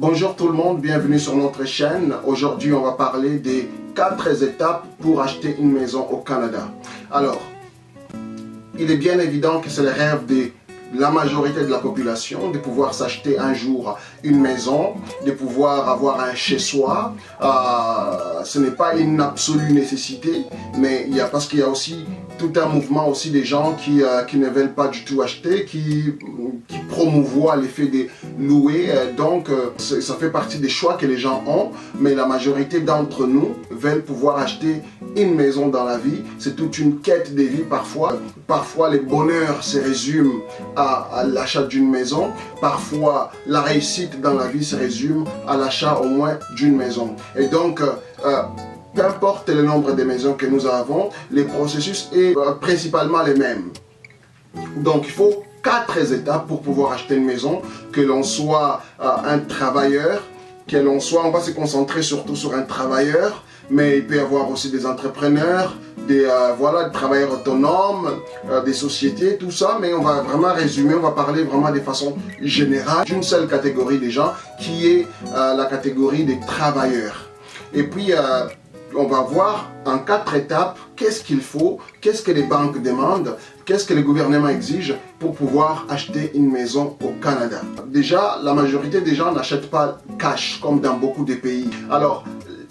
Bonjour tout le monde, bienvenue sur notre chaîne. Aujourd'hui, on va parler des 4 étapes pour acheter une maison au Canada. Alors, il est bien évident que c'est le rêve de la majorité de la population de pouvoir s'acheter un jour une maison, de pouvoir avoir un chez-soi. Ce n'est pas une absolue nécessité, mais parce qu'il y a aussi tout un mouvement aussi des gens qui ne veulent pas du tout acheter, qui promouvoient l'effet de louer. Donc ça fait partie des choix que les gens ont, mais la majorité d'entre nous veulent pouvoir acheter une maison dans la vie. C'est toute une quête de vie parfois. Parfois le bonheur se résume à l'achat d'une maison. Parfois la réussite dans la vie se résume à l'achat au moins d'une maison. Et donc peu importe le nombre de maisons que nous avons, le processus est principalement le même. Donc il faut 4 étapes pour pouvoir acheter une maison, que l'on soit un travailleur, que l'on soit, on va se concentrer surtout sur un travailleur, mais il peut y avoir aussi des entrepreneurs, des travailleurs autonomes, des sociétés, tout ça, mais on va vraiment résumer, on va parler vraiment de façon générale d'une seule catégorie des gens, qui est la catégorie des travailleurs. Et puis on va voir en 4 étapes qu'est-ce qu'il faut, qu'est-ce que les banques demandent, qu'est-ce que le gouvernement exige pour pouvoir acheter une maison au Canada. Déjà, la majorité des gens n'achètent pas cash comme dans beaucoup de pays. Alors,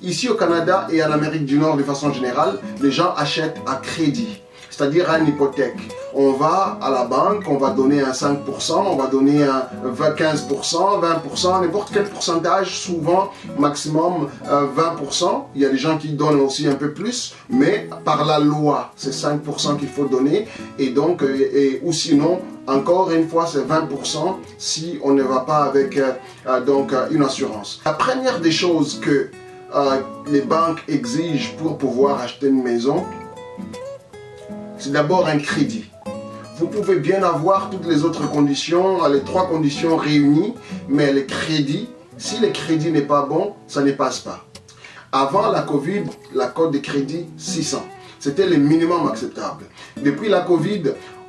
ici au Canada et en Amérique du Nord de façon générale, les gens achètent à crédit, c'est-à-dire à une hypothèque. On va à la banque, on va donner un 5%, on va donner un 15%, 20%, n'importe quel pourcentage, souvent maximum 20%. Il y a des gens qui donnent aussi un peu plus, mais par la loi, c'est 5% qu'il faut donner. Et donc, ou sinon, encore une fois, c'est 20% si on ne va pas avec une assurance. La première des choses que les banques exigent pour pouvoir acheter une maison, c'est d'abord un crédit. Vous pouvez bien avoir toutes les autres conditions, les 3 conditions réunies, mais le crédit, si le crédit n'est pas bon, ça ne passe pas. Avant la Covid, la cote de crédit 600, c'était le minimum acceptable. Depuis la Covid,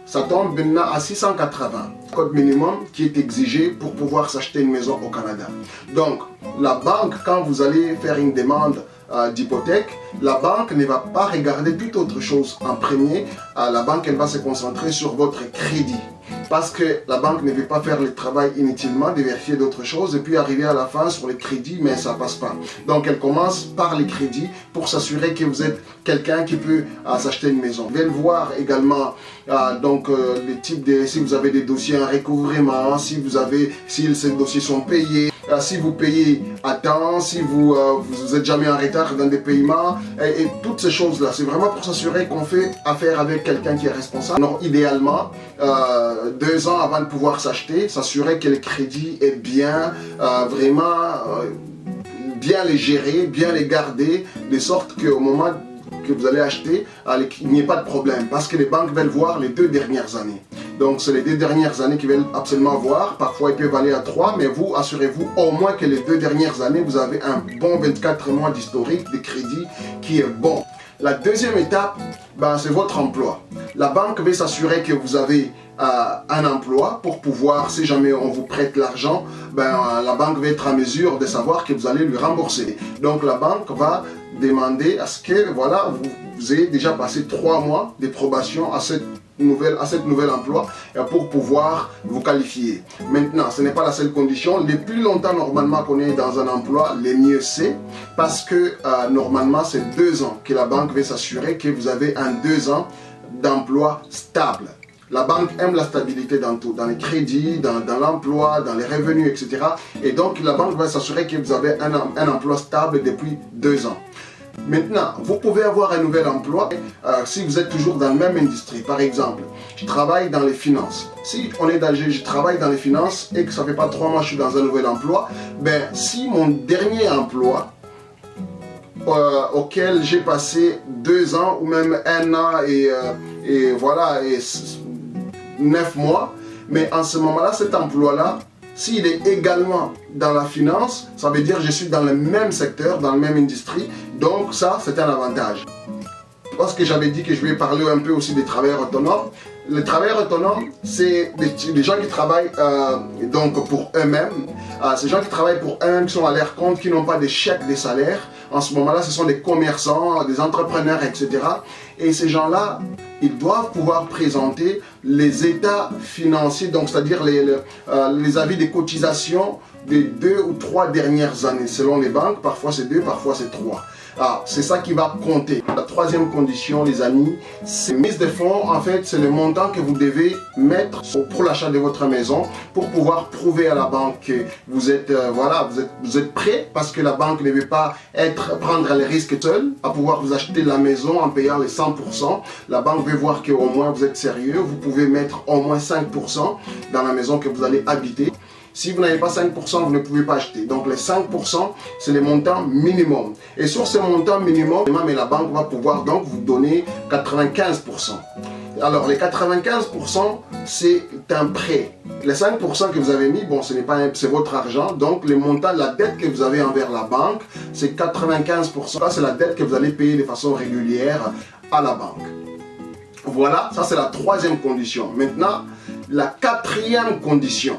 ça tombe maintenant à 680, code minimum qui est exigé pour pouvoir s'acheter une maison au Canada. Donc, la banque, quand vous allez faire une demande d'hypothèque, la banque ne va pas regarder toute autre chose en premier. La banque, elle va se concentrer sur votre crédit. Parce que la banque ne veut pas faire le travail inutilement, de vérifier d'autres choses et puis arriver à la fin sur les crédits, mais ça ne passe pas. Donc elle commence par les crédits pour s'assurer que vous êtes quelqu'un qui peut s'acheter une maison. Vous allez voir également les types de, si vous avez des dossiers en recouvrement, si ces dossiers sont payés, si vous payez à temps, si vous n'êtes jamais en retard dans des paiements, et toutes ces choses-là. C'est vraiment pour s'assurer qu'on fait affaire avec quelqu'un qui est responsable. Alors idéalement, 2 ans avant de pouvoir s'acheter, s'assurer que le crédit est bien, bien les gérer, bien les garder, de sorte qu'au moment que vous allez acheter, il n'y ait pas de problème. Parce que les banques veulent voir les 2 dernières années. Donc c'est les 2 dernières années qu'ils veulent absolument voir. Parfois ils peuvent aller à 3, mais vous, assurez-vous au moins que les 2 dernières années, vous avez un bon 24 mois d'historique de crédit qui est bon. La deuxième étape, c'est votre emploi. La banque veut s'assurer que vous avez un emploi pour pouvoir, si jamais on vous prête l'argent, la banque va être en mesure de savoir que vous allez lui rembourser. Donc la banque va demander à ce que vous ayez déjà passé 3 mois de probation à cette nouvel emploi pour pouvoir vous qualifier. Maintenant, ce n'est pas la seule condition. Le plus longtemps normalement qu'on est dans un emploi, le mieux c'est, parce que normalement c'est 2 ans que la banque veut s'assurer que vous avez un 2 ans d'emploi stable. La banque aime la stabilité dans tout, dans les crédits, dans l'emploi, dans les revenus, etc. Et donc la banque va s'assurer que vous avez un emploi stable depuis 2 ans. Maintenant, vous pouvez avoir un nouvel emploi si vous êtes toujours dans la même industrie. Par exemple, je travaille dans les finances. Si je travaille dans les finances et que ça ne fait pas 3 mois que je suis dans un nouvel emploi, si mon dernier emploi auquel j'ai passé 2 ans ou même 1 an et 9 mois, mais en ce moment-là, cet emploi-là, s'il est également dans la finance, ça veut dire que je suis dans le même secteur, dans la même industrie, donc ça, c'est un avantage. Parce que j'avais dit que je vais parler un peu aussi des travailleurs autonomes, Les travailleurs autonomes, c'est des gens qui travaillent donc pour eux-mêmes. Ces gens qui travaillent pour eux-mêmes, qui sont à leur compte, qui n'ont pas de chèques de salaire. En ce moment-là, ce sont des commerçants, des entrepreneurs, etc. Et ces gens-là, ils doivent pouvoir présenter les états financiers, donc c'est-à-dire les avis des cotisations des 2 ou 3 dernières années, selon les banques. Parfois c'est 2, parfois c'est 3. C'est ça qui va compter. La troisième condition, les amis, c'est mise de fonds. En fait, c'est le montant que vous devez mettre pour l'achat de votre maison pour pouvoir prouver à la banque que vous êtes, vous êtes prêt, parce que la banque ne veut pas prendre les risques seul à pouvoir vous acheter la maison en payant les 100%. La banque veut voir qu'au moins vous êtes sérieux. Vous pouvez mettre au moins 5% dans la maison que vous allez habiter. Si vous n'avez pas 5%, vous ne pouvez pas acheter. Donc les 5%, c'est le montant minimum. Et sur ce montant minimum, la banque va pouvoir donc vous donner 95%. Alors les 95%, c'est un prêt. Les 5% que vous avez mis, bon, ce n'est pas c'est votre argent. Donc le montant, la dette que vous avez envers la banque, c'est 95%. Ça, c'est la dette que vous allez payer de façon régulière à la banque. Voilà, ça c'est la troisième condition. Maintenant, la quatrième condition.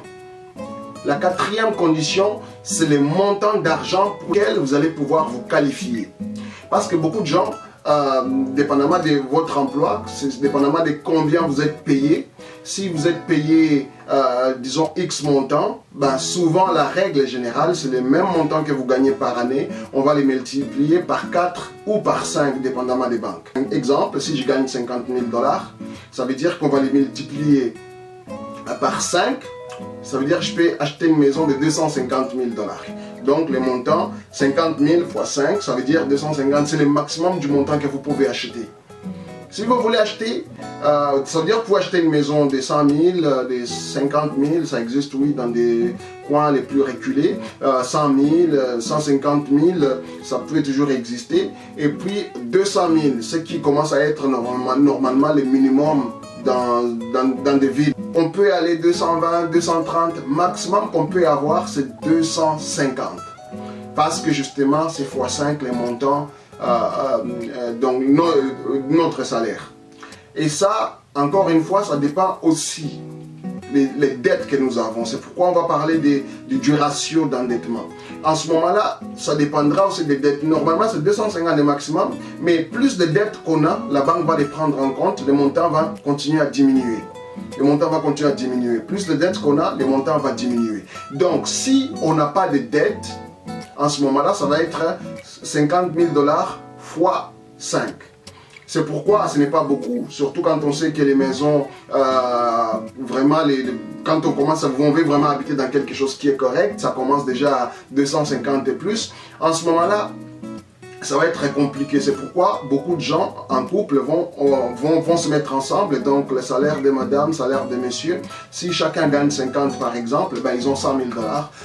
La quatrième condition, c'est le montant d'argent pour lequel vous allez pouvoir vous qualifier. Parce que beaucoup de gens, dépendamment de votre emploi, dépendamment de combien vous êtes payé, si vous êtes payé, disons, X montant, ben souvent la règle générale, c'est le même montant que vous gagnez par année, on va les multiplier par 4 ou par 5, dépendamment des banques. Exemple, si je gagne 50 000 $, ça veut dire qu'on va les multiplier par 5. Ça veut dire que je peux acheter une maison de 250 000 $. Donc le montant, 50 000 x 5, ça veut dire 250, c'est le maximum du montant que vous pouvez acheter. Si vous voulez acheter, ça veut dire que vous pouvez acheter une maison de 100 000, de 50 000, ça existe oui dans des coins les plus reculés, 100 000, 150 000, ça peut toujours exister. Et puis 200 000, ce qui commence à être normalement le minimum dans des villes. On peut aller 220, 230, maximum qu'on peut avoir c'est 250. Parce que justement c'est x5 les montants, donc notre salaire. Et ça, encore une fois, ça dépend aussi les dettes que nous avons. C'est pourquoi on va parler du ratio d'endettement. En ce moment-là, ça dépendra aussi des dettes. Normalement, c'est 250 le maximum, mais plus de dettes qu'on a, la banque va les prendre en compte, le montant va continuer à diminuer. Le montant va continuer à diminuer. Plus de dettes qu'on a, le montant va diminuer. Donc, si on n'a pas de dettes, en ce moment-là, ça va être 50 000 $ fois 5. C'est pourquoi ce n'est pas beaucoup, surtout quand on sait que les maisons, vraiment, quand on commence, on veut vraiment habiter dans quelque chose qui est correct, ça commence déjà à 250 et plus. En ce moment-là, ça va être très compliqué. C'est pourquoi beaucoup de gens en couple vont se mettre ensemble. Donc le salaire de madame, le salaire de monsieur, si chacun gagne 50 par exemple, ben, ils ont 100 000 $.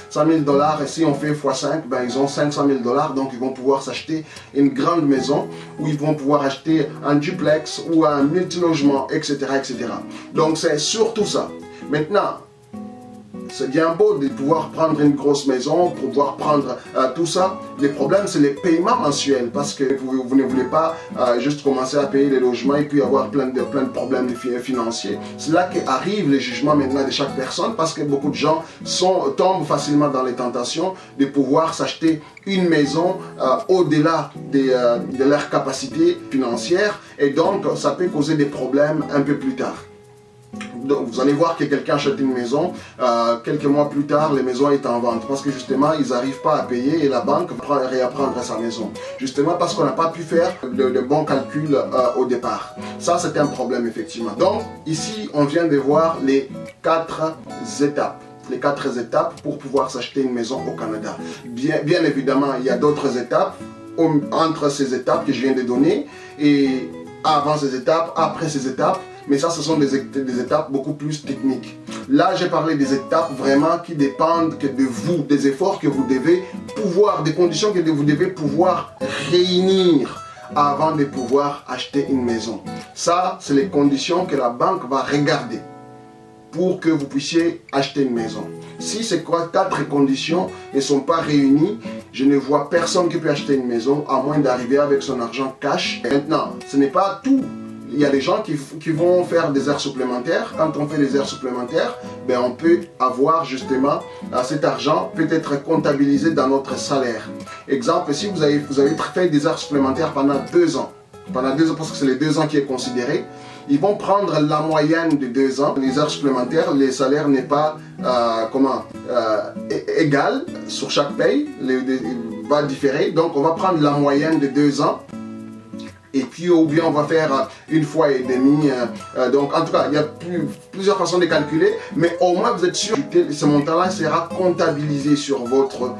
100 000 $, et si on fait x5, ben, ils ont 500 000 $. Donc ils vont pouvoir s'acheter une grande maison, ou ils vont pouvoir acheter un duplex ou un multilogement, etc., etc. Donc c'est surtout ça. Maintenant, c'est bien beau de pouvoir prendre une grosse maison, pouvoir prendre tout ça. Le problème, c'est les paiements mensuels, parce que vous ne voulez pas juste commencer à payer les logements et puis avoir plein de problèmes financiers. C'est là qu'arrive le jugement maintenant de chaque personne, parce que beaucoup de gens tombent facilement dans les tentations de pouvoir s'acheter une maison au-delà de leur capacité financière, et donc ça peut causer des problèmes un peu plus tard. Donc, vous allez voir que quelqu'un achète une maison, quelques mois plus tard, la maison est en vente parce que justement, ils n'arrivent pas à payer et la banque va réapprendre sa maison. Justement parce qu'on n'a pas pu faire le bon calcul au départ. Ça, c'est un problème effectivement. Donc, ici, on vient de voir les 4 étapes. Les 4 étapes pour pouvoir s'acheter une maison au Canada. Bien évidemment, il y a d'autres étapes entre ces étapes que je viens de donner et avant ces étapes, après ces étapes. Mais ça, ce sont des étapes beaucoup plus techniques. Là, j'ai parlé des étapes vraiment qui dépendent de vous, des efforts que vous devez pouvoir, des conditions que vous devez pouvoir réunir avant de pouvoir acheter une maison. Ça, c'est les conditions que la banque va regarder pour que vous puissiez acheter une maison. Si ces 4 conditions ne sont pas réunies, je ne vois personne qui peut acheter une maison à moins d'arriver avec son argent cash. Et maintenant, ce n'est pas tout il y a des gens qui vont faire des heures supplémentaires. Quand on fait des heures supplémentaires, ben on peut avoir justement cet argent peut être comptabilisé dans notre salaire. Exemple, si vous avez fait des heures supplémentaires pendant 2 ans, parce que c'est les 2 ans qui est considéré, ils vont prendre la moyenne de 2 ans. Les heures supplémentaires, les salaires n'est pas égal sur chaque paye, va différer. Donc on va prendre la moyenne de 2 ans. Et puis, ou bien on va faire 1 fois et demi. Donc, en tout cas, il y a plusieurs façons de calculer. Mais au moins, vous êtes sûr que ce montant-là sera comptabilisé sur votre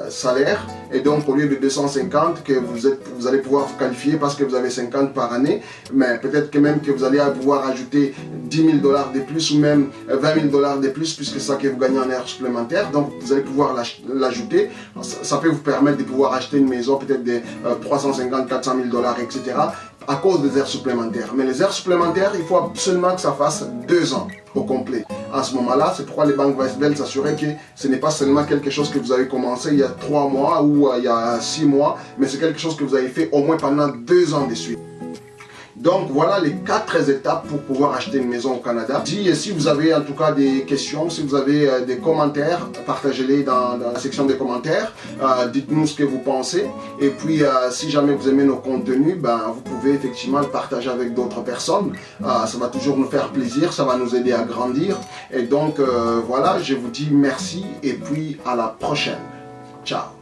salaire. Et donc, au lieu de 250 que vous allez pouvoir vous qualifier parce que vous avez 50 par année, mais peut-être que même que vous allez pouvoir ajouter 10 000 $ de plus ou même 20 000 $ de plus puisque c'est ça que vous gagnez en heures supplémentaires. Donc, vous allez pouvoir l'ajouter. Ça peut vous permettre de pouvoir acheter une maison peut-être de 350 400 000 $, etc. à cause des heures supplémentaires. Mais les heures supplémentaires, il faut absolument que ça fasse 2 ans au complet. À ce moment-là, c'est pourquoi les banques veulent s'assurer que ce n'est pas seulement quelque chose que vous avez commencé il y a 3 mois ou il y a 6 mois, mais c'est quelque chose que vous avez fait au moins pendant 2 ans de suite. Donc voilà les 4 étapes pour pouvoir acheter une maison au Canada. Si vous avez en tout cas des questions, si vous avez des commentaires, partagez-les dans la section des commentaires. Dites-nous ce que vous pensez. Et puis si jamais vous aimez nos contenus, vous pouvez effectivement le partager avec d'autres personnes. Ça va toujours nous faire plaisir, ça va nous aider à grandir. Et donc voilà, je vous dis merci et puis à la prochaine. Ciao.